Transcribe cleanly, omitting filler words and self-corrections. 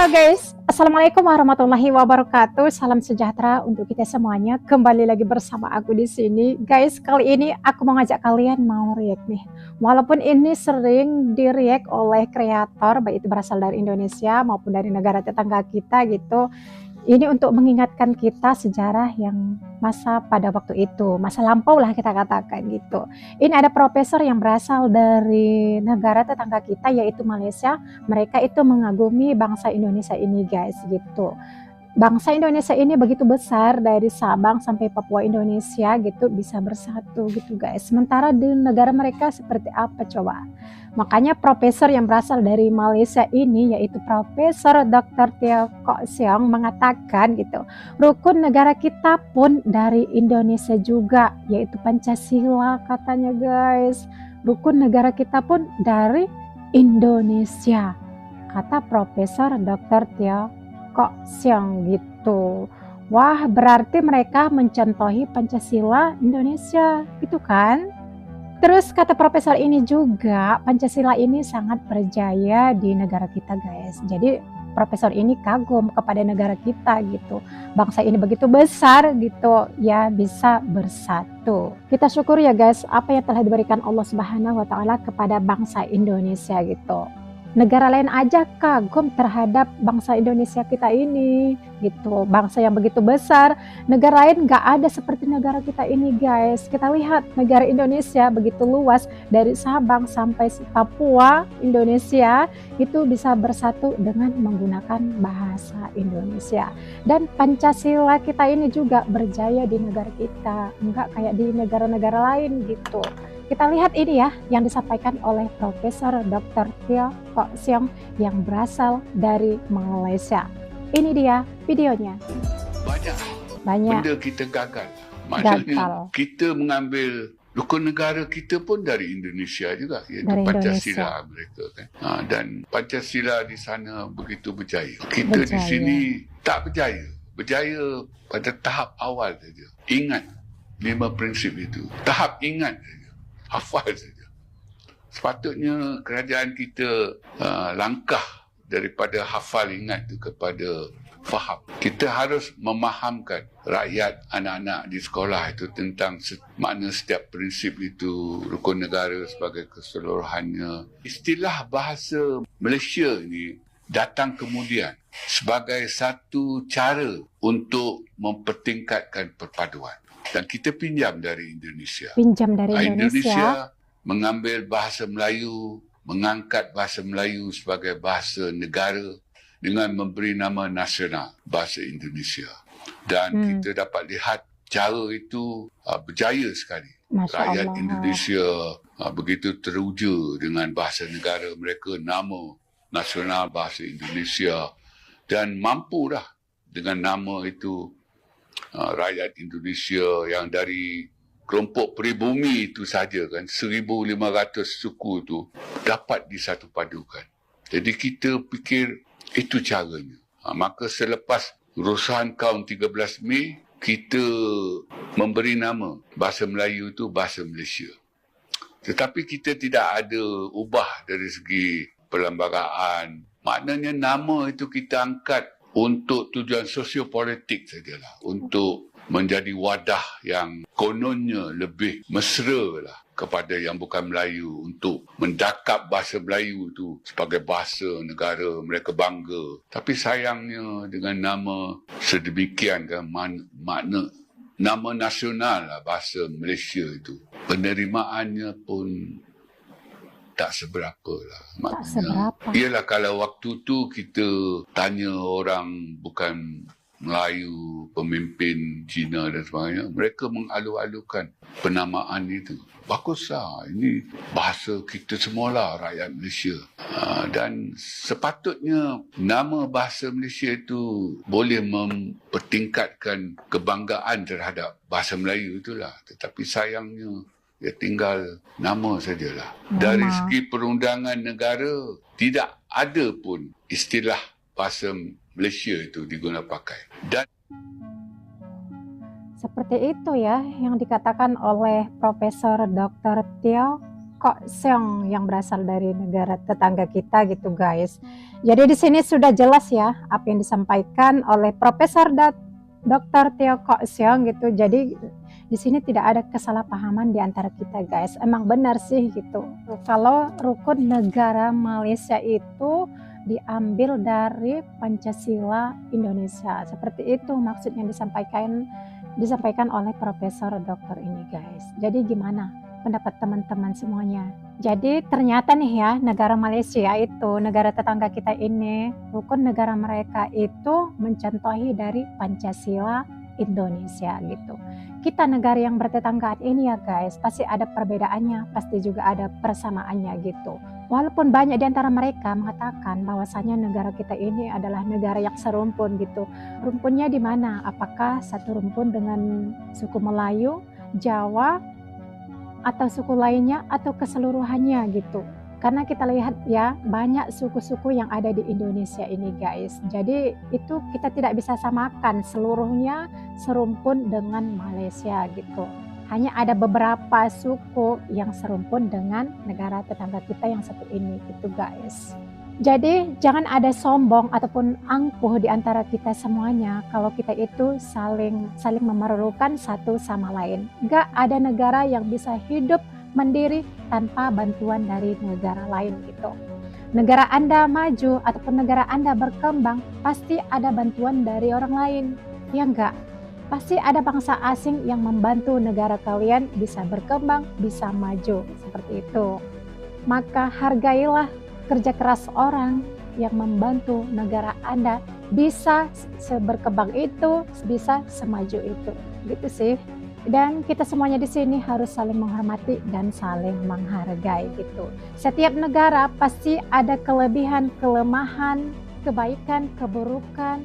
Halo guys, Assalamualaikum warahmatullahi wabarakatuh. Salam sejahtera untuk kita semuanya. Kembali lagi bersama aku di sini. Guys, kali ini aku mau ngajak kalian mau react nih. Walaupun ini sering di react oleh kreator, baik itu berasal dari Indonesia maupun dari negara tetangga kita gitu. Ini untuk mengingatkan kita sejarah yang masa pada waktu itu, masa lampau lah kita katakan gitu. Ini ada profesor yang berasal dari negara tetangga kita yaitu Malaysia. Mereka itu mengagumi bangsa Indonesia ini guys gitu. Bangsa Indonesia ini begitu besar dari Sabang sampai Papua Indonesia gitu bisa bersatu gitu guys. Sementara di negara mereka seperti apa coba? Makanya profesor yang berasal dari Malaysia ini yaitu Profesor Dr. Teo Kok Siong mengatakan gitu, rukun negara kita pun dari Indonesia juga yaitu Pancasila katanya guys. Rukun negara kita pun dari Indonesia kata Profesor Dr. Teo Kok Siong gitu. Wah, berarti mereka mencontohi Pancasila Indonesia gitu kan? Terus kata profesor ini juga Pancasila ini sangat berjaya di negara kita guys. Jadi profesor ini kagum kepada negara kita gitu. Bangsa ini begitu besar gitu ya bisa bersatu. Kita syukur ya guys apa yang telah diberikan Allah Subhanahu wa taala kepada bangsa Indonesia gitu. Negara lain aja kagum terhadap bangsa Indonesia kita ini gitu, bangsa yang begitu besar. Negara lain gak ada seperti negara kita ini guys. Kita lihat negara Indonesia begitu luas dari Sabang sampai Papua Indonesia itu bisa bersatu dengan menggunakan bahasa Indonesia. Dan Pancasila kita ini juga berjaya di negara kita, enggak kayak di negara-negara lain gitu. Kita lihat ini ya yang disampaikan oleh Profesor Dr. Teo Kok Siong yang berasal dari Malaysia. Ini dia videonya. Banyak benda kita gagal. Maksudnya kita mengambil rukun negara kita pun dari Indonesia juga, iaitu Dari Pancasila mereka kan. Dan Pancasila di sana begitu berjaya. Kita di sini tak berjaya. Berjaya pada tahap awal saja. Ingat 5 prinsip itu. Tahap ingat saja. Hafal saja. Sepatutnya kerajaan kita langkah daripada hafal ingat itu kepada faham. Kita harus memahamkan rakyat, anak-anak di sekolah itu tentang makna setiap prinsip itu, rukun negara sebagai keseluruhannya. Istilah bahasa Malaysia ini datang kemudian sebagai satu cara untuk mempertingkatkan perpaduan. Dan kita pinjam dari Indonesia. Indonesia mengambil bahasa Melayu, mengangkat bahasa Melayu sebagai bahasa negara dengan memberi nama nasional bahasa Indonesia. Dan kita dapat lihat cara itu berjaya sekali. Rakyat Indonesia begitu teruja dengan bahasa negara mereka, nama nasional bahasa Indonesia, dan mampu dah dengan nama itu rakyat Indonesia yang dari kelompok peribumi itu saja kan 1,500 suku itu dapat disatupadukan. Jadi kita fikir itu caranya. Maka selepas urusan kaum 13 Mei kita memberi nama bahasa Melayu itu bahasa Malaysia. Tetapi kita tidak ada ubah dari segi perlembagaan. Maknanya nama itu kita angkat untuk tujuan sosiopolitik sajalah, untuk menjadi wadah yang kononnya lebih mesra lah kepada yang bukan Melayu, untuk mendakap bahasa Melayu itu sebagai bahasa negara mereka bangga. Tapi sayangnya dengan nama sedemikian kan, makna nama nasional lah bahasa Malaysia itu, penerimaannya pun tak seberapa lah. Maknanya, ialah kalau waktu tu kita tanya orang bukan Melayu, pemimpin Cina dan sebagainya, mereka mengalu-alukan penamaan itu. Baguslah, ini bahasa kita semualah rakyat Malaysia. Dan sepatutnya nama bahasa Malaysia itu boleh mempertingkatkan kebanggaan terhadap bahasa Melayu itulah. Tetapi sayangnya dia tinggal nama sajalah. Dari segi perundangan negara, tidak ada pun istilah bahasa Malaysia itu digunakan pakai. Dan seperti itu ya yang dikatakan oleh Profesor Dr. Teo Kok Seong yang berasal dari negara tetangga kita gitu guys. Jadi di sini sudah jelas ya apa yang disampaikan oleh Profesor Dr. Teo Kok Seong gitu. Jadi di sini tidak ada kesalahpahaman di antara kita guys. Emang benar sih gitu. Kalau rukun negara Malaysia itu diambil dari Pancasila Indonesia. Seperti itu maksudnya disampaikan oleh Profesor Doktor ini guys. Jadi gimana pendapat teman-teman semuanya? Jadi ternyata nih ya, negara Malaysia itu, negara tetangga kita ini, rukun negara mereka itu mencontohi dari Pancasila Indonesia gitu. Kita negara yang bertetanggaan ini ya guys, pasti ada perbedaannya, pasti juga ada persamaannya gitu. Walaupun banyak di antara mereka mengatakan bahwasanya negara kita ini adalah negara yang serumpun gitu. Rumpunnya di mana? Apakah satu rumpun dengan suku Melayu, Jawa, atau suku lainnya, atau keseluruhannya gitu? Karena kita lihat ya, banyak suku-suku yang ada di Indonesia ini guys. Jadi itu kita tidak bisa samakan seluruhnya serumpun dengan Malaysia gitu. Hanya ada beberapa suku yang serumpun dengan negara tetangga kita yang satu ini gitu guys. Jadi jangan ada sombong ataupun angkuh di antara kita semuanya kalau kita itu saling memerlukan satu sama lain. Gak ada negara yang bisa hidup mandiri tanpa bantuan dari negara lain gitu. Negara Anda maju ataupun negara Anda berkembang, pasti ada bantuan dari orang lain. Ya enggak? Pasti ada bangsa asing yang membantu negara kalian bisa berkembang, bisa maju. Seperti itu. Maka hargailah kerja keras orang yang membantu negara Anda bisa seberkembang itu, bisa semaju itu. Gitu sih. Dan kita semuanya di sini harus saling menghormati dan saling menghargai gitu. Setiap negara pasti ada kelebihan, kelemahan, kebaikan, keburukan,